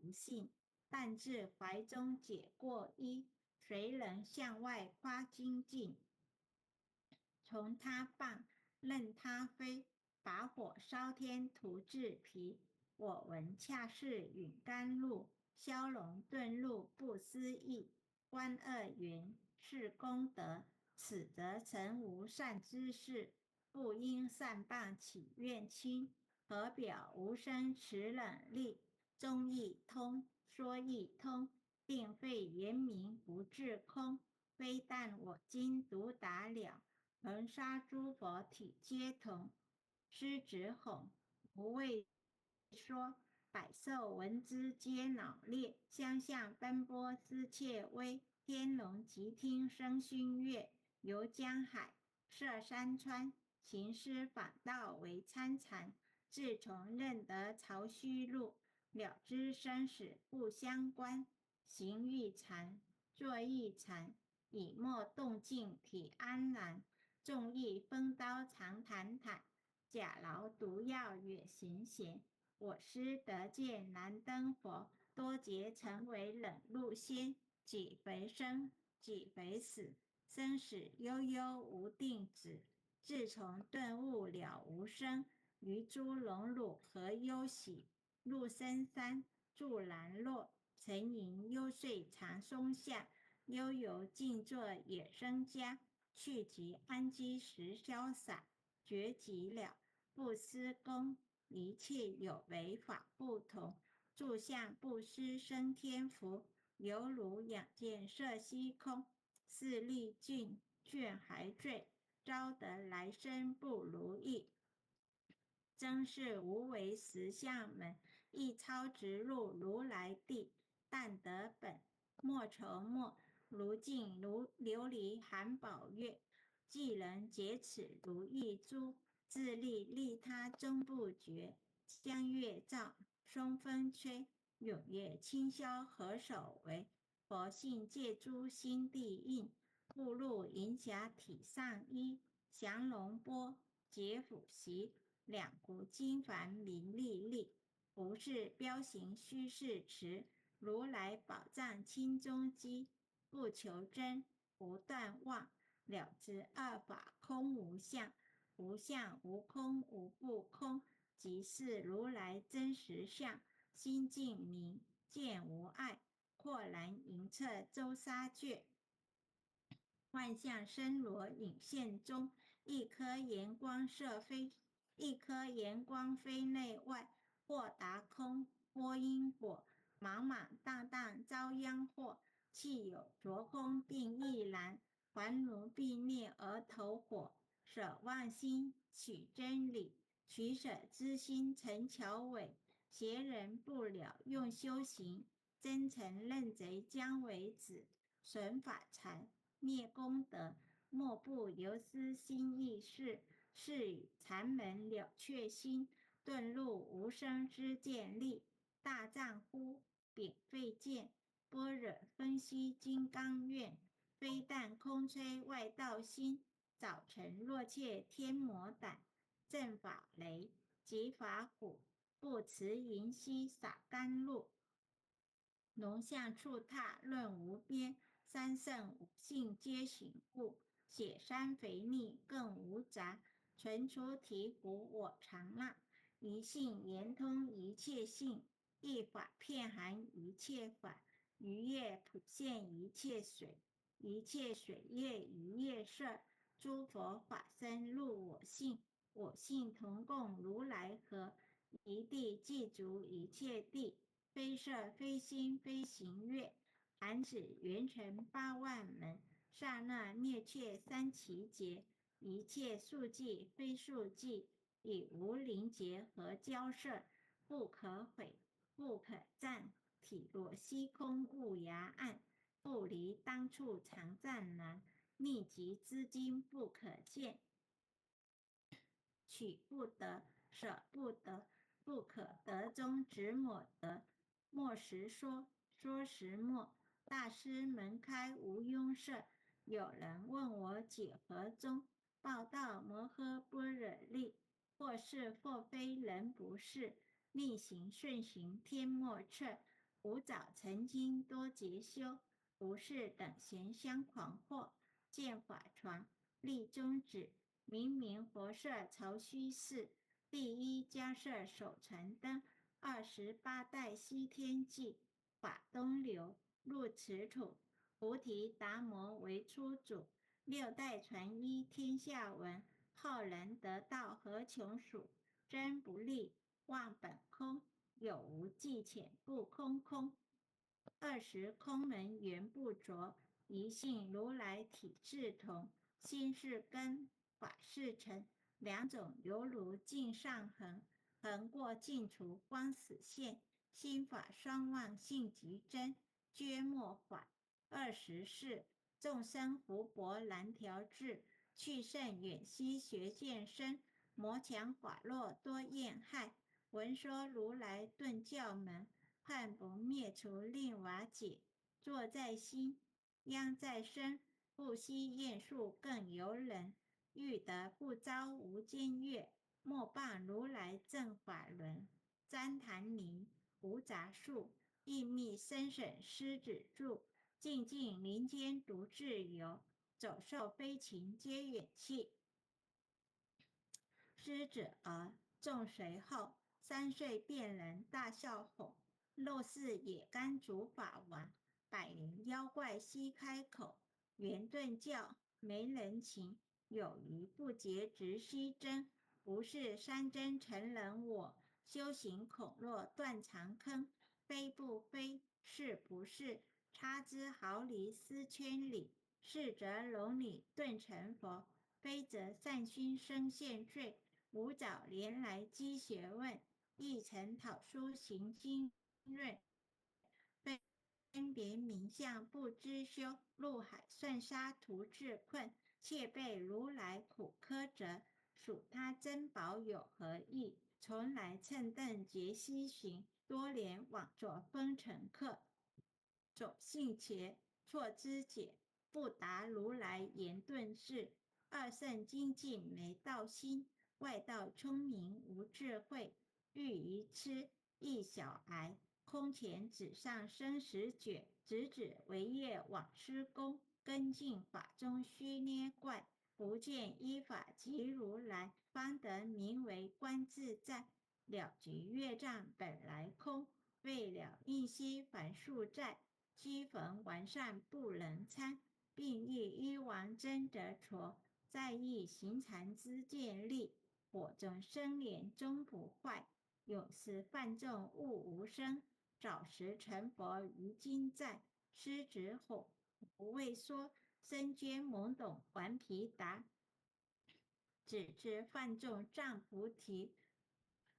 不信。但自怀中解过衣，谁能向外夸精进？从他棒，任他飞，把火烧天涂至皮。我闻恰是允甘露，骁龙遁入不思议。观二云：是功德，此则曾无善知识，不因善棒起怨亲。何表无生持冷力，中亦通，说亦通，并非言明不至空。非但我今独达了，恒沙诸佛体皆同。师子吼：无畏说，百兽闻之皆恼裂，相向奔波思切微。天龙即听声熏月，游江海，涉山川，行尸反道为参禅。自从认得曹虚路，了知生死不相关。行欲禅，坐亦禅，以莫动静体安然。纵意风刀长坦坦，假劳毒药远行险。我师得见难登佛，多劫成为冷露仙。几回生，几回死，生死悠悠无定止。自从顿悟了无生，于诸荣辱何忧喜？入深山，住兰若，沉吟幽邃长松下，悠游静坐野生家。去即安居时潇洒，绝即了不思功。一切有为法不同，住相不思生天福。犹如仰见色虚空，视力俊倦还坠，招得来生不如意。真是无为实相门，一超直入如来地。但得本，莫愁莫，如镜如琉璃含宝月。既能解此如意珠，自利利他终不绝。江月照，松风吹，永月清宵何首为？佛性借诸心地印，步入银霞体上衣。降龙波，解虎袭，两股金环明历历。不是标行虚是持，如来宝藏清中基。不求真，不断妄，了知二法空无相。无相无空无不空，即是如来真实相。心净明，见无碍，豁然迎彻周沙卷。万象生罗影现中，一颗炎光飞内外。或达空，波因果，莽莽荡荡遭殃祸。气有着空并亦然，还如必灭而投火。舍妄心，取真理，取舍之心成桥尾。邪人不了用修行，真诚认贼将为止。损法财，灭功德，莫不由私心意事。是与禅门了却心，遁入无生之见力。大丈夫秉废剑，般若分析金刚愿。非但空吹外道心，早晨若怯天魔胆。正法雷，即法鼓，不持银溪洒甘露。龙象触踏论无边，三圣五性皆醒悟。雪山肥腻更无杂，存出醍醐我常纳。一性圆通一切性，一法遍含一切法。一叶普现一切水，一切水业一叶色。诸佛法身入我性，我性同共如来河。一地具足一切地，非色非心非行愿。含指圆成八万门，刹那灭却三奇劫。一切数计非数计，以无灵劫和交涉。不可毁，不可占，体若虚空雾崖暗。不离当处常战难，秘籍资金不可见。取不得，舍不得，不可得中只抹得。莫时说，说时默。大师门开无拥塞，有人问我解何宗？报道摩诃般若力，或是或非人不是。逆行顺行天莫测，吾早曾经多劫修，不是等闲相狂惑。见法传，立宗旨，明明佛舍曹虚寺，第一迦摄手传灯，28代西天记，法东流入此土，菩提达摩为初祖，6代传一天下闻，后人得道何穷数？真不立，忘本空，有无记浅不空空。20空门缘不着，一性如来体智同。心是根，法是尘，两种犹如镜上衡，衡过尽除光死现。心法双旺性极真，绝莫缓。20是众生福薄难调治，去甚远兮学渐深，魔强法弱多厌害。闻说如来顿教门，判不灭除令瓦解。坐在心，殃在身，不惜厌数更尤人。欲得不遭无间月，莫谤如来正法轮。旃檀林无杂树，应密深省狮子住。静静林间独自游，走兽飞禽皆远弃。狮子儿，众随后，3岁便人大笑吼，若是野干竹法王，百灵妖怪悉开口。圆顿教，没人情，有余不竭直须争。不是山珍成人我，修行恐落断肠坑。非不非，是不是，差之毫厘丝千里。是则龙里顿成佛，非则善熏身现罪。吾早连来积学问，一曾讨书行经润。分别名相不知修，入海算沙徒自困。切被如来苦苛责，数他珍宝有何益？从来乘凳节西行，多年枉作风尘客。种性邪，错知解，不达如来言顿智。二圣精进没道心，外道聪明无智慧。欲愚痴，一小癌，空前纸上生死卷。直指为业往施功，跟进法中须捏怪。不见依法即如来，方得名为观自在。了局业障本来空，未了一息凡数债。积焚完善不能参，并益医王真得挫。在意行禅之见力，火中生莲终不坏。永世犯众悟无生，早时成佛于今在。狮子吼，不畏缩，身捐懵懂顽皮达。只知犯众障菩提，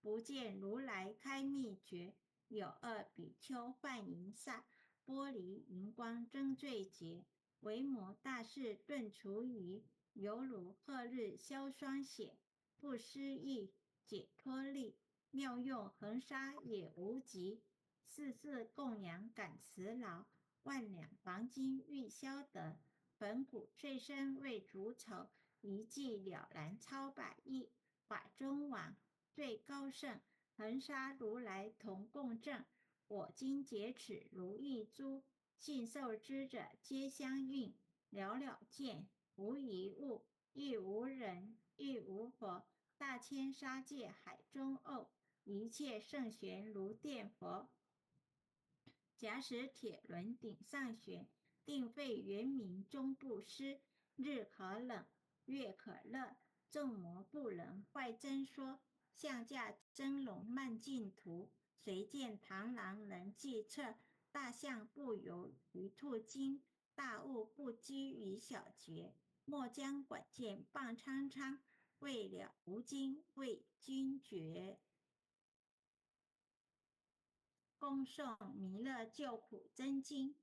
不见如来开秘诀。有2比丘犯淫煞，玻璃荧光真罪劫。维摩大士顿除疑，犹如赫日消霜雪。不思议，解脱力，妙用恒沙也无极。4世供养感慈劳，万两黄金欲消得。粉骨最深为足筹，一计了然超百亿。法中王最高圣，恒沙如来同共振。我今解此如意珠，信受之者皆相应。了了见，无一物，亦无人，亦无佛。大千沙界海中偶，一切圣玄如电佛。假使铁轮顶上悬，定费圆明终不失。日可冷，月可热，众魔不能坏真说。象驾真龙漫径途，谁见螳螂能计策？大象不游于兔精，大物不拘于小节。莫将管见棒苍苍，未了无经为君绝。恭诵弥勒救苦真经。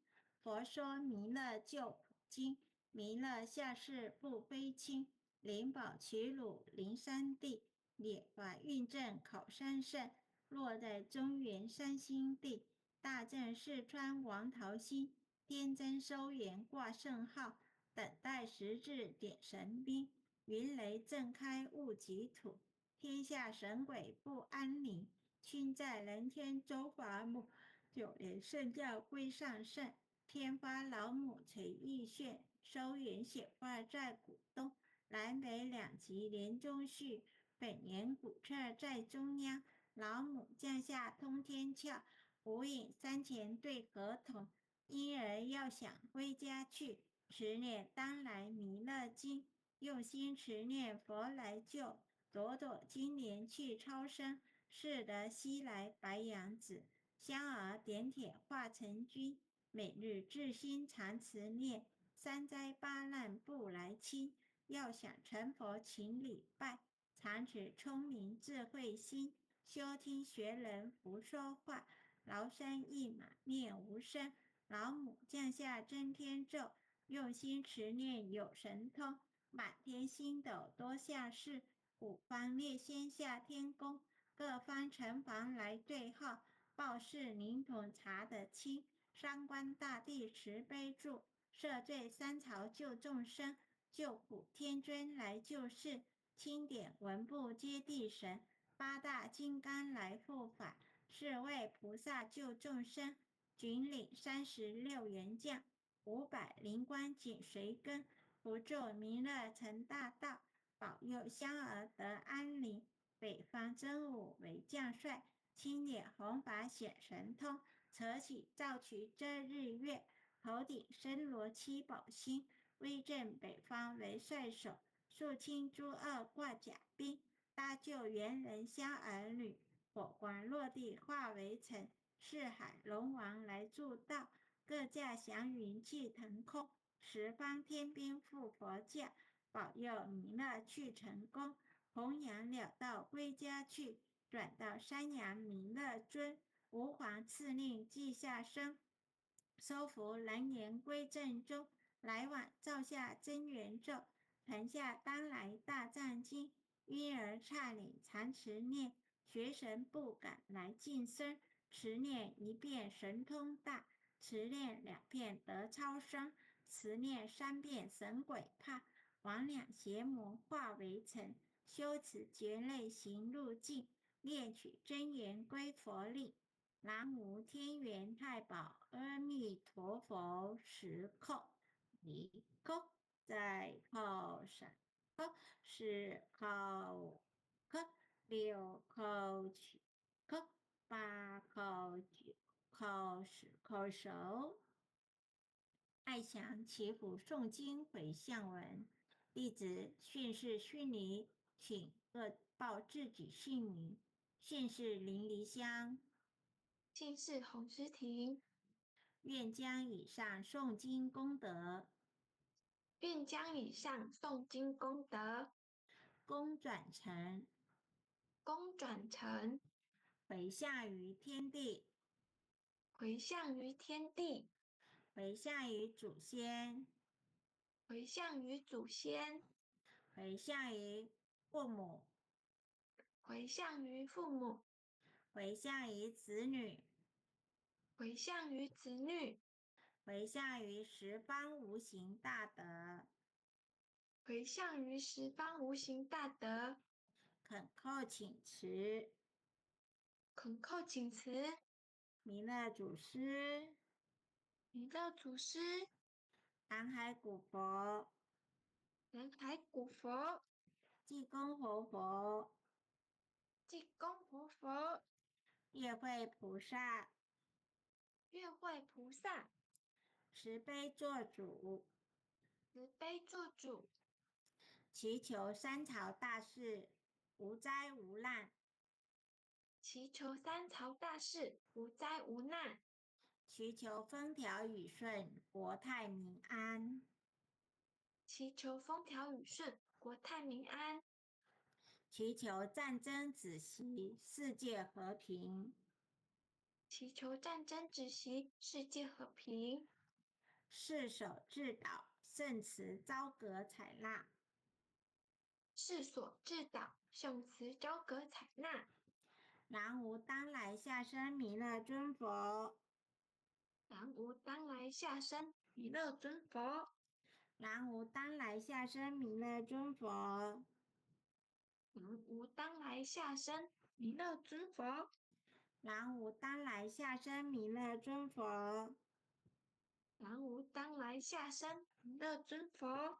佛说弥勒救苦经，弥勒下世不非轻。灵宝齐鲁灵山地，拈法运正考三圣。落在中原三星地，大正四川王桃心。天真收言挂圣号，等待时至点神兵。云雷震开雾极土，天下神鬼不安宁。亲在人天周法母， 9年圣教归上圣，天发老母垂玉炫，收元显化在股东，南北两极连中续。本年古册在中央，老母降下通天窍，无影山前对合同。婴儿要想归家去，持念当来弥勒经，用心持念佛来救，朵朵金莲去超生，是得西来白羊子。香儿点铁化成君，每日至心常持念，三灾八难不来侵。要想成佛请礼拜，常持聪明智慧心，修听学人不说话，劳身一马念无声。老母降下真天咒，用心持念有神通，满天星斗多下士，五方列仙下天宫，各方城防来对号。报事灵统查得清，三官大帝慈悲助，赦罪三朝救众生，救苦天尊来救世，钦点文部接地神，八大金刚来护法，是为菩萨救众生，军领36员将，500灵官紧随跟，不救弥勒成大道，保佑香儿得安宁。北方真武为将帅，青脸红发显神通，扯起赵渠遮日月，头顶身罗七宝星，威震北方为帅首，肃清诸恶挂甲兵，搭救猿人香儿女，火光落地化为尘，四海龙王来助道，各驾祥云气腾空，十方天兵护佛驾，保佑弥勒去成功，弘扬了道归家去，转到山阳弥勒尊，吾皇赐令记下生，收服蓝颜归正中，来往照下真元咒，传下当来大藏经，婴儿差领常持念，学神不敢来近身，持念1遍神通大，持念2遍得超生，持念3遍神鬼怕，魍魉邪魔化为尘，修持劫内行路径，念取真言归佛力。南无天元太保阿弥陀佛，10叩，1叩，再叩3叩，4叩5叩，6叩7叩，8叩9叩10叩首。爱详祈福诵经回向文，弟子训示须弥，请各报自己姓名。姓氏林离香，姓氏洪诗婷，愿将以上诵经功德，愿将以上诵经功德，功转成，功转成，回向于天地，回向于天地，回向于祖先，回向于祖先，回向于父母，回向于父母，回向于子女，回向于子女，回向于十方无形大德。回向于十方无形大德。恳叩请辞，恳叩请辞，弥勒祖师，弥勒祖师，南海古佛，南海古佛，济公活佛，济公活佛，月会菩萨，月会菩萨，慈悲做主，慈悲做主，祈求三朝大事无灾无难，祈求三朝大事无灾无难，祈求风调雨顺，国泰民安，祈求风调雨顺，国泰民安，祈求战争止息，世界和平，祈求战争止息，世界和平，恪守自导，圣慈昭格采纳。世所至导，圣慈昭格采纳。南无当来下生弥勒尊佛，南无当来下生弥勒尊佛，南无当来下生弥勒尊佛，南无当来下生弥勒尊佛，南无当来下生弥勒尊佛。南无当来下生弥勒尊佛。